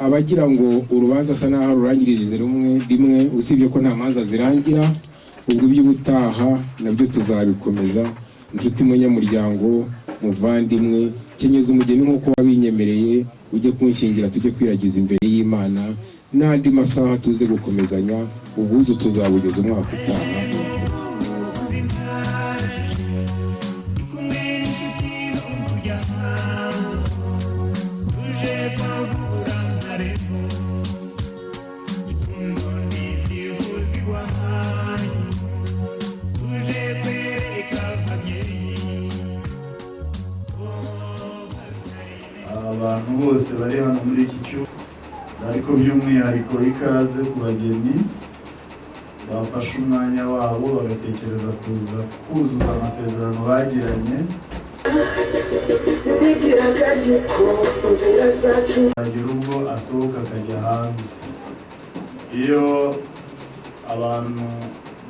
abagira ngo urubanza asa naho rurangirije rimwe usibye ko nta manza zirangira ubwo by'ubutaha nabyo tuzabikomeza. Inshuti munyamuryango muvandimwe kenyeza umugeni nk'uko wabinyemereye ujye kunshingira tujye kwiragiza imbere y'Imana n'andi masaha tuze gukomezanya ubuzu tuzabugeza umwaka utaha. Abantu bose bari hano muri iki cyumba ariko by'umwihariko ikaze ku bageni bafashe umwanya wabo bagatekereza kuzuza amasezerano bagiranye. Agira ubwo asohoka akajya hanze. Iyo abantu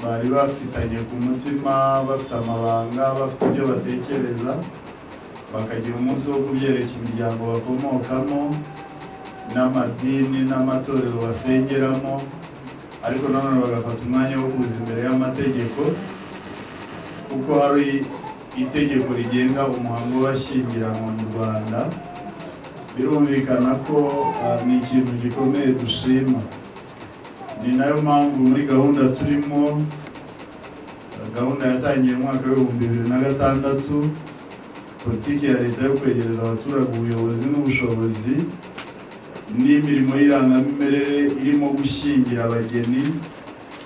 bari bafitanye ku mutima, bafite amabanga, bafite ibyo batekereza, bakagira umunsi wo kubyereka imiryango bakomokamo n'amadini n'amatorero basengeramo, ariko nanone bagafata umwanya wo kuza imbere y'amategeko, kuko hari itegeko rigenga umuhango w'abashyingiranwa mu Rwanda. Birumvikana ko ni ikintu gikomeye dushima. Ni nayo mpamvu muri gahunda turimo, gahunda yatangiye mu mwaka w'ibihumbi 2006, politiki ya leta yo kwegereza abaturage ubuyobozi n'ubushobozi n'imirimo y'irangamimerere irimo gushyingira abageni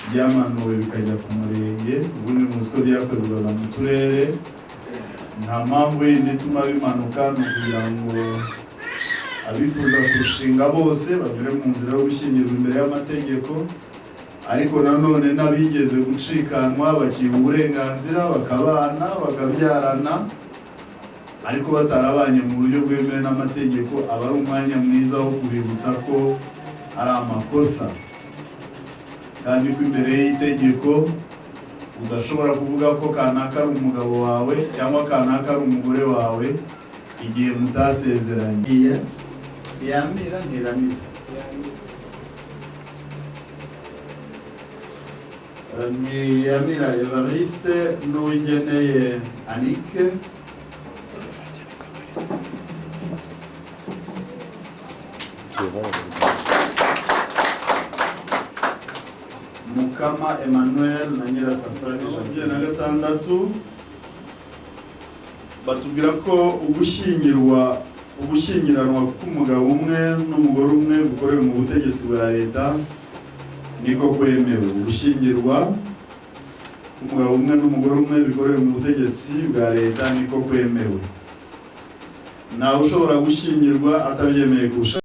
byamanuwe bikajya ku murenge, ubundi muzi ko byakorerwaga mu turere. Nta mpamvu yindi ituma bimanuka, ni ukugira ngo abifuza kurushinga bose banyure mu nzira yo gushyingirwa imbere y'amategeko, ariko nanone n'abigeze gucikanwa bakiha uburenganzira bakabana bakabyarana ariko batarabanye mu buryo bwemewe n'amategeko. Aba ari umwanya mwiza wo kubibutsa ko ari amakosa, kandi ko imbere y'itegeko udashobora kuvuga ko kanaka ari umugabo wawe cyangwa kanaka ari umugore wawe igihe mutasezeranye. Yamira ntiramira ni Yamira Evariste n'Uwigeneye Anike. Mukama Emmanuel na Nyirasafari 2026 batubwira ko ugushyingiranwa k'umugabo umwe n'umugore umwe bukorewe mu butegetsi bwa leta niko kwemewe. Ugushyingirwa k'umugabo umwe n'umugore umwe bikorewe mu butegetsi bwa leta niko kwemewe. Ntawe ushobora gushyingirwa atabyemeye kurusha